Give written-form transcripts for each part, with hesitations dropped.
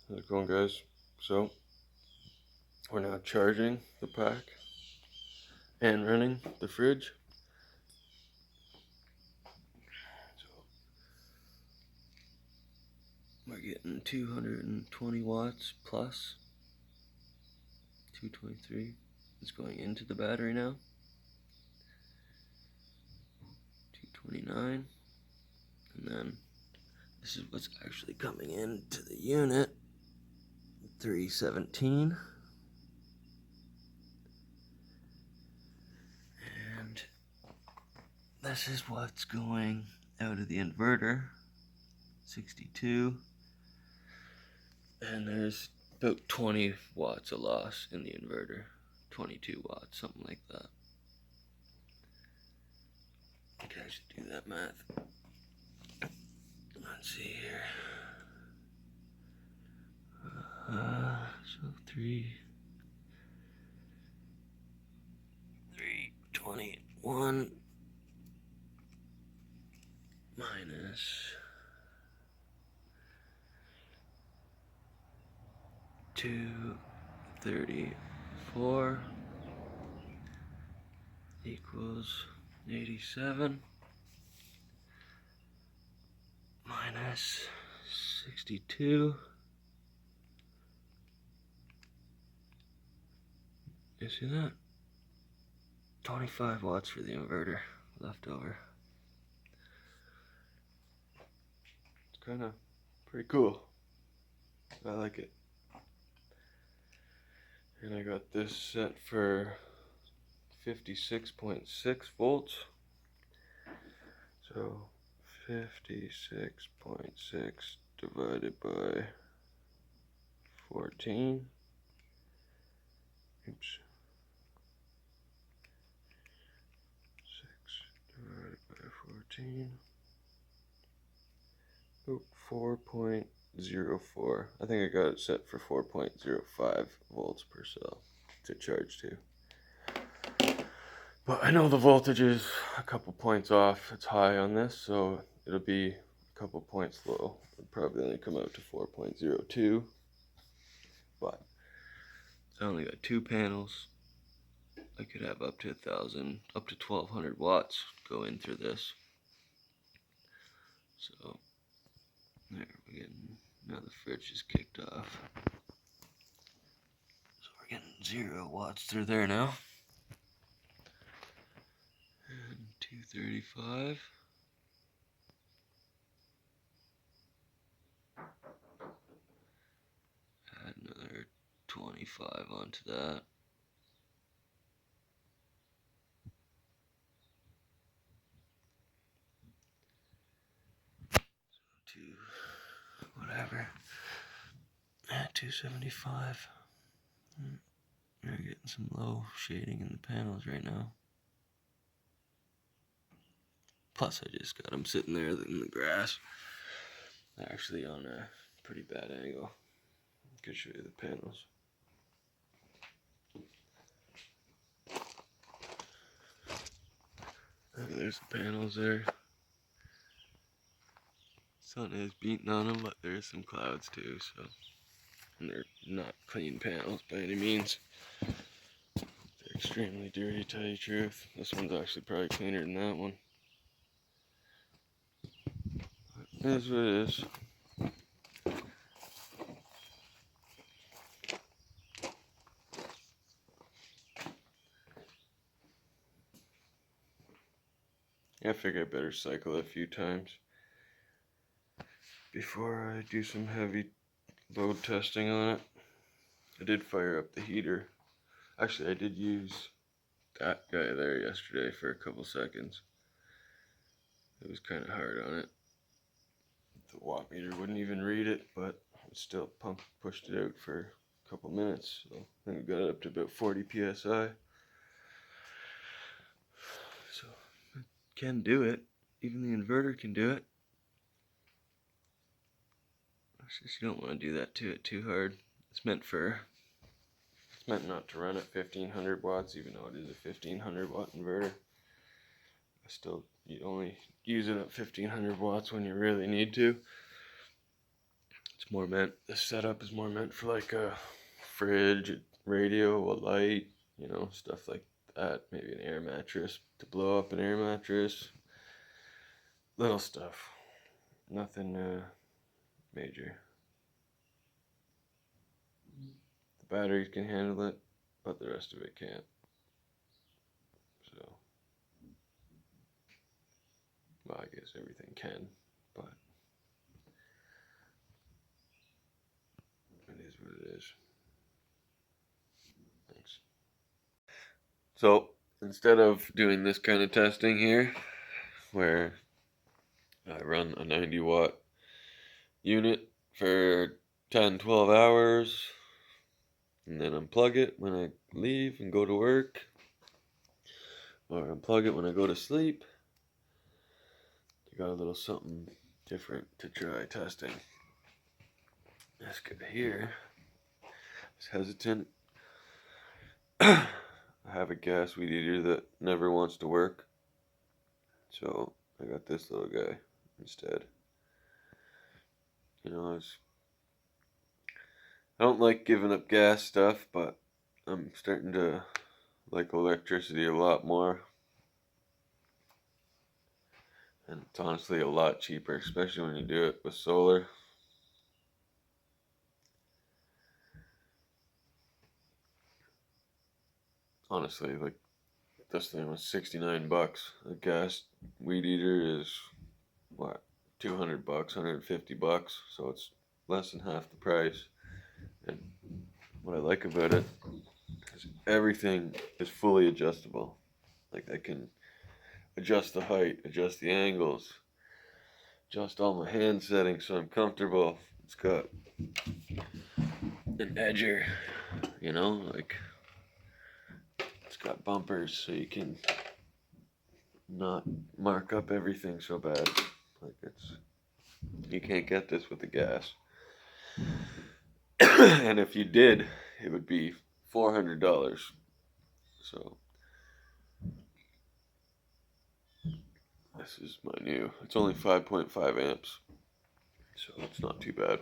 How's it going, guys? So, we're now charging the pack and running the fridge. So, we're getting 220 watts plus. 223 is going into the battery now. 229. And then this is what's actually coming into the unit. 317. And this is what's going out of the inverter. 62. And there's about 20 watts of loss in the inverter. 22 watts, something like that. I think I should do that math. Let's see here. So 321 minus 234 equals 87 minus 62. You see that? 25 watts for the inverter left over. It's kind of pretty cool. I like it. And I got this set for 56.6 volts. So 56.6 divided by 14. Oops. 6 divided by 14. Oh, 4.04. I think I got it set for 4.05 volts per cell to charge to. But I know the voltage is a couple points off. It's high on this, so it'll be a couple points low. It'll probably only come out to 4.02. But I only got 2 panels. I could have up to 1,000, up to 1,200 watts go in through this. So there, we're getting, now the fridge is kicked off. So we're getting 0 watts through there now. And 235. Add another 25 onto that. So whatever. At 275. We're getting some low shading in the panels right now. Plus, I just got them sitting there in the grass. They're actually on a pretty bad angle. I could show you the panels. There's the panels there. Sun is beating on them, but there's some clouds too, so. And they're not clean panels by any means. They're extremely dirty, to tell you the truth. This one's actually probably cleaner than that one. It is what it is. I figure I better cycle it a few times before I do some heavy load testing on it. I did fire up the heater. Actually, I did use that guy there yesterday for a couple seconds. It was kind of hard on it. The watt meter wouldn't even read it, but it still pushed it out for a couple minutes. So I think we got it up to about 40 psi. So it can do it. Even the inverter can do it. It's just you don't want to do that to it too hard. It's meant not to run at 1500 watts, even though it is a 1500 watt inverter. You only use it at 1500 watts when you really need to. It's more meant, the setup is more meant for like a fridge, a radio, a light, you know, stuff like that. Maybe an air mattress, to blow up an air mattress. Little stuff. Nothing major. The batteries can handle it, but the rest of it can't. So, well, I guess everything can, but it is what it is. Thanks. So, instead of doing this kind of testing here, where I run a 90 watt unit for 10-12 hours and then unplug it when I leave and go to work, or unplug it when I go to sleep, I got a little something different to try testing. This guy here is hesitant. I have a gas weed eater that never wants to work, so I got this little guy instead. You know, I don't like giving up gas stuff, but I'm starting to like electricity a lot more. And it's honestly a lot cheaper, especially when you do it with solar. Honestly, like, this thing was $69. A gas weed eater is, what, $200, $150, so it's less than half the price. And what I like about it is everything is fully adjustable. Like, I can adjust the height, adjust the angles, adjust all my hand settings so I'm comfortable. It's got an edger, you know, like, it's got bumpers so you can not mark up everything so bad. Like, you can't get this with the gas. And if you did, it would be $400. So this is my new, it's only 5.5 amps, so it's not too bad.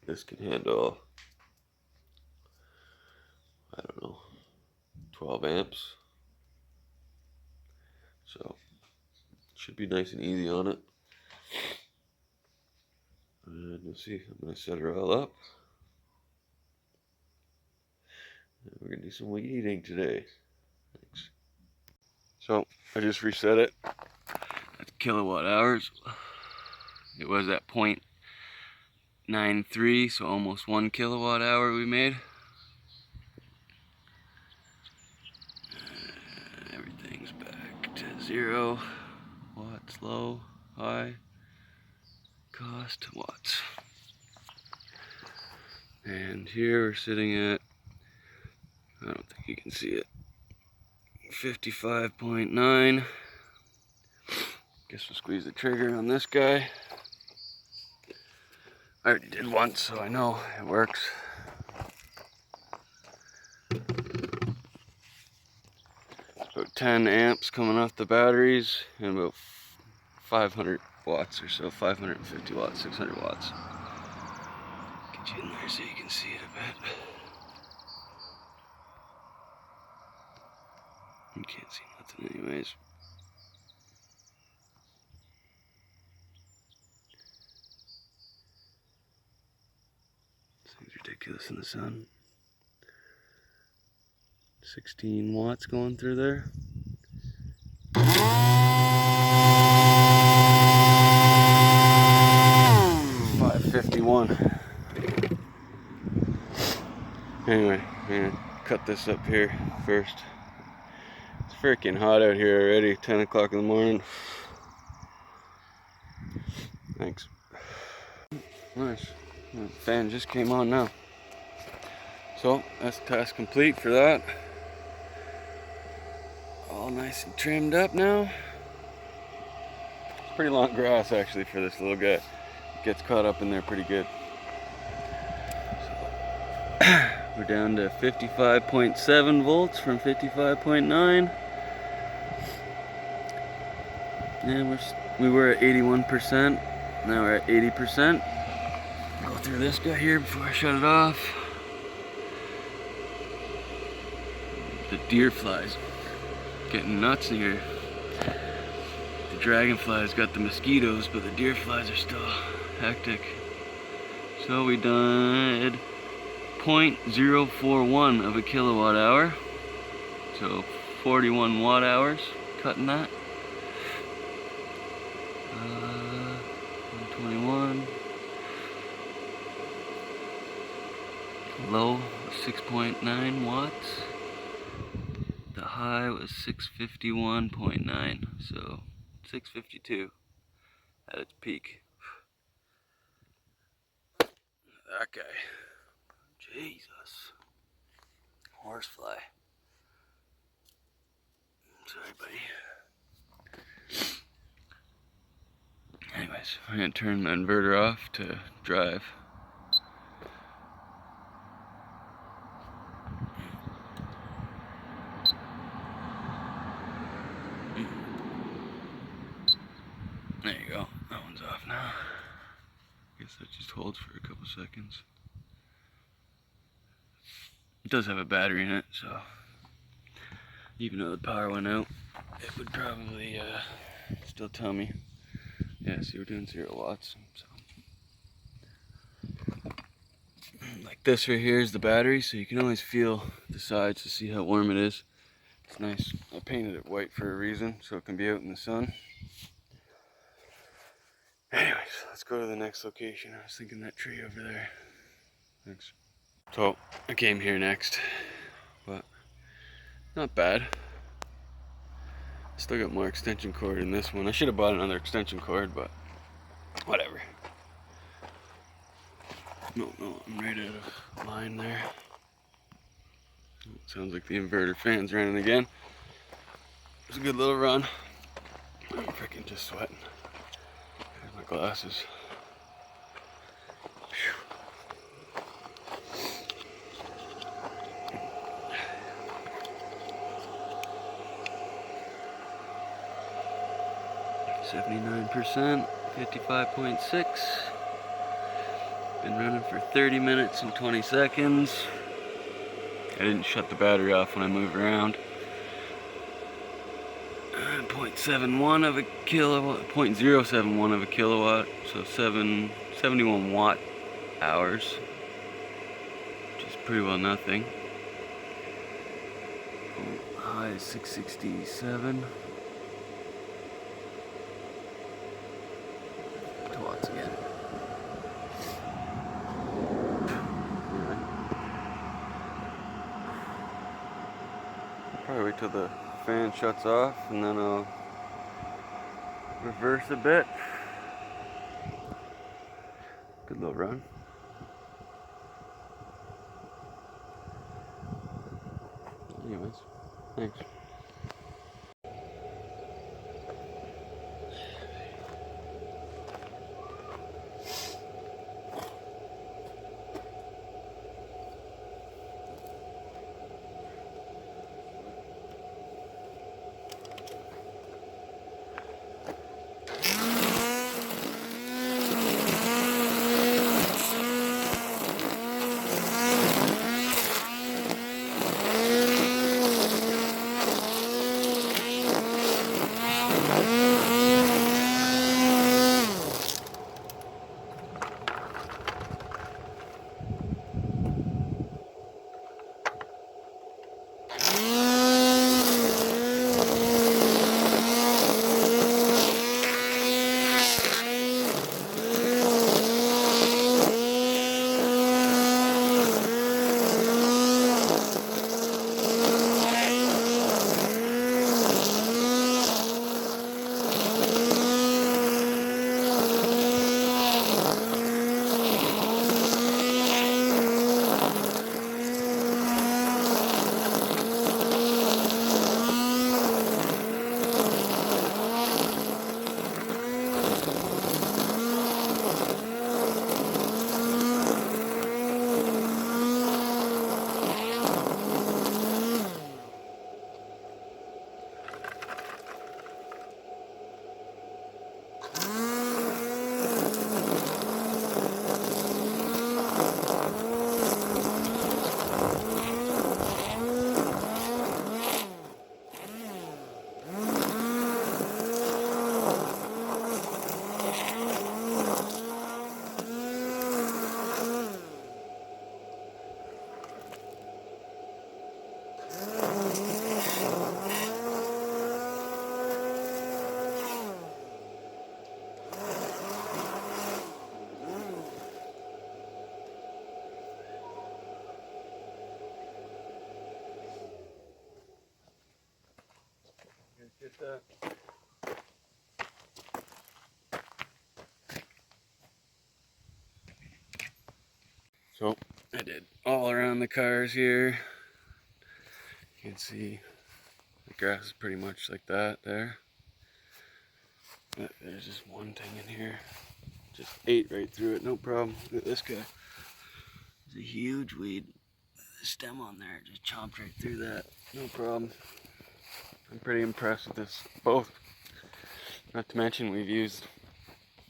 This can handle, I don't know, 12 amps. So it should be nice and easy on it. And we'll see, I'm going to set her all up. And we're going to do some weed eating today. Thanks. So I just reset it. That's kilowatt hours. It was at 0.93, so almost 1 kilowatt hour we made. Everything's back to 0 watts, low, high, cost, watts. And here we're sitting at, I don't think you can see it, 55.9. Guess we'll squeeze the trigger on this guy. I already did once, so I know it works. About 10 amps coming off the batteries and about 500 watts or so, 550 watts, 600 watts. Get you in there so you can see it a bit. You can't see nothing anyways. This thing's ridiculous in the sun. 16 watts going through there. $551. Anyway, I'm gonna cut this up here first. It's freaking hot out here already, 10 o'clock in the morning. Thanks. Nice. The fan just came on now. So that's task complete for that. All nice and trimmed up now. It's pretty long grass actually for this little guy. It gets caught up in there pretty good. So, we're down to 55.7 volts from 55.9. And we were at 81%. Now we're at 80%. Go through this guy here before I shut it off. The deer flies getting nuts in here. The dragonflies got the mosquitoes, but the deer flies are still hectic. So we did 0.041 of a kilowatt hour. So 41 watt hours, cutting that. 121. Low 6.9 watts. The high was 651.9, so 652 at its peak. That guy. Jesus. Horsefly. Sorry, buddy. Anyways, I'm gonna turn the inverter off to drive. There you go. That one's off now. Guess that just holds for a couple seconds. It does have a battery in it, so even though the power went out, it would probably still tell me. Yeah, see, we're doing 0 watts. So. Like this right here is the battery, so you can always feel the sides to see how warm it is. It's nice. I painted it white for a reason, so it can be out in the sun. Anyways, let's go to the next location. I was thinking that tree over there. Thanks. So, I came here next, but not bad. Still got more extension cord in this one. I should have bought another extension cord, but whatever. No, I'm right out of line there. Sounds like the inverter fan's running again. It was a good little run. I'm freaking just sweating. Here's my glasses. Whew. 79%, 55.6. Been running for 30 minutes and 20 seconds. I didn't shut the battery off when I moved around. 0.71 of a kilowatt, 0.071 of a kilowatt, so 71 watt hours, which is pretty well nothing. High is 667. Watts again. Probably wait till the fan shuts off and then I'll reverse a bit. Good little run. Anyways, thanks. that. So I did all around the cars here. You can see the grass is pretty much like that there. But there's just one thing in here. Just ate right through it, no problem. Look at this guy. There's a huge weed. The stem on there just chomped right through that. No problem. I'm pretty impressed with this. Both. Not to mention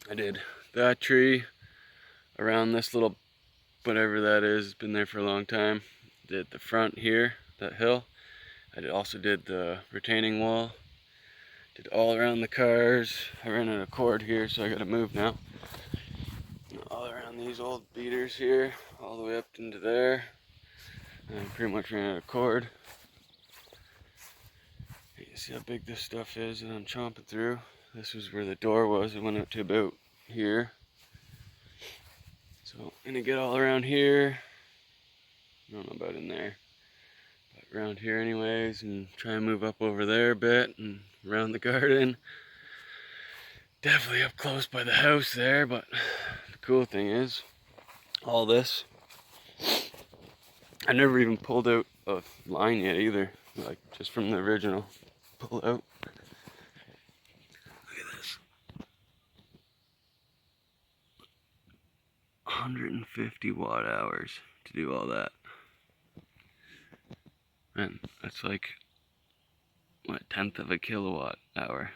I did that tree around this little, whatever that is, it's been there for a long time. Did the front here, that hill. I also did the retaining wall. Did all around the cars. I ran out of cord here, so I gotta move now. All around these old beaters here, all the way up into there. And I pretty much ran out of cord. You can see how big this stuff is that I'm chomping through. This was where the door was. It went out to about here. So I'm gonna get all around here. I don't know about in there, but around here anyways, and try and move up over there a bit and around the garden. Definitely up close by the house there, but the cool thing is, all this, I never even pulled out a line yet either, like just from the original pull out. Look at this. 150 watt hours to do all that. And that's like, what, a tenth of a kilowatt hour.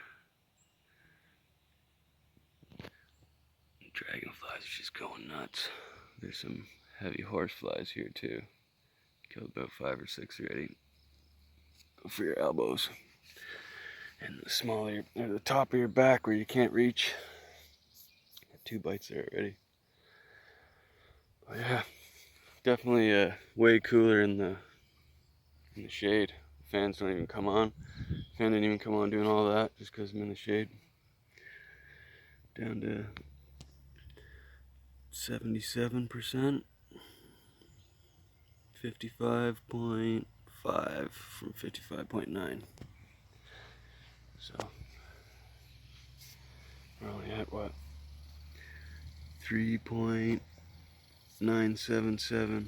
Dragonflies are just going nuts. There's some heavy horseflies here too. Killed about 5 or 6 already. Go for your elbows. And the smaller, or the top of your back where you can't reach. Got 2 bites there already. But yeah, definitely way cooler in the shade. Fans don't even come on. Fan didn't even come on doing all that just because I'm in the shade. Down to 77%. 55.5 from 55.9. So we're only at what? 3.977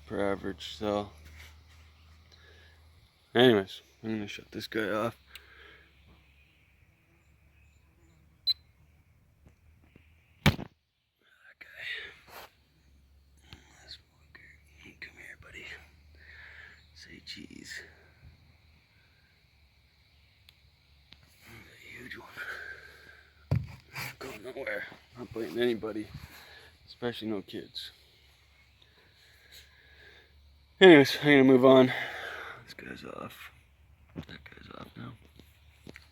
per average cell. Anyways, I'm gonna shut this guy off. That guy. This fucker. Come here, buddy. Say cheese. A huge one. Not going nowhere. Not biting anybody. Especially no kids. Anyways, I'm gonna move on. This guy's off. That guy's off now.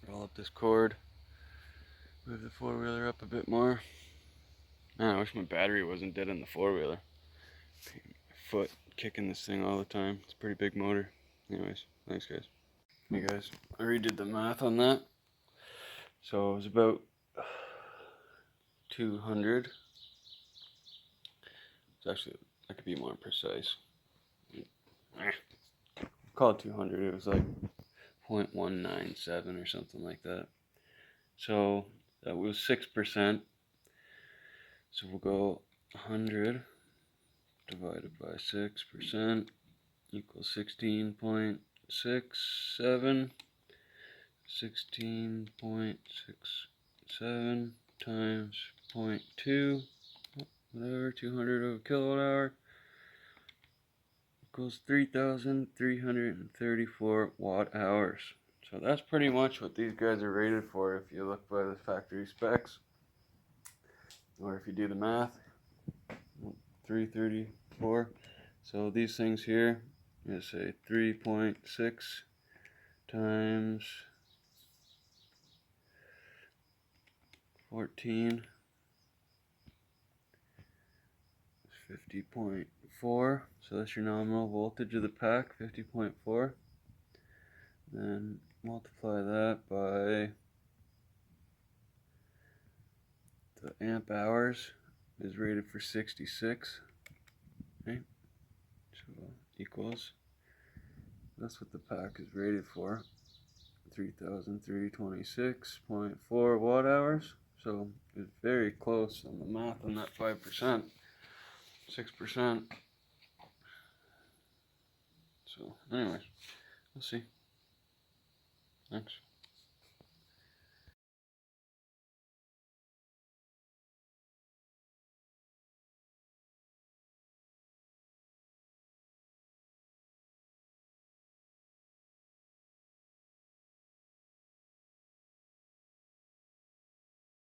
Roll up this cord. Move the four-wheeler up a bit more. Man, I wish my battery wasn't dead on the four-wheeler. My foot kicking this thing all the time. It's a pretty big motor. Anyways, thanks guys. Hey guys, I redid the math on that. So it was about 200. It's actually, I could be more precise. Call it 200. It was like 0.197 or something like that. So that was 6%. So we'll go 100 divided by 6% equals 16.67. 16.67 times 0.2, whatever, 200 of a kilowatt hour equals 3,334 watt hours. So that's pretty much what these guys are rated for if you look by the factory specs. Or if you do the math, 334. So these things here, I'm going to say 3.6 times 14 is 50.4. So that's your nominal voltage of the pack, 50.4. Then multiply that by the amp hours is rated for 66. Okay, so equals, that's what the pack is rated for, 3,326.4 watt hours. So it's very close on the math on that 5%, 6%. So anyways, we'll see. Thanks.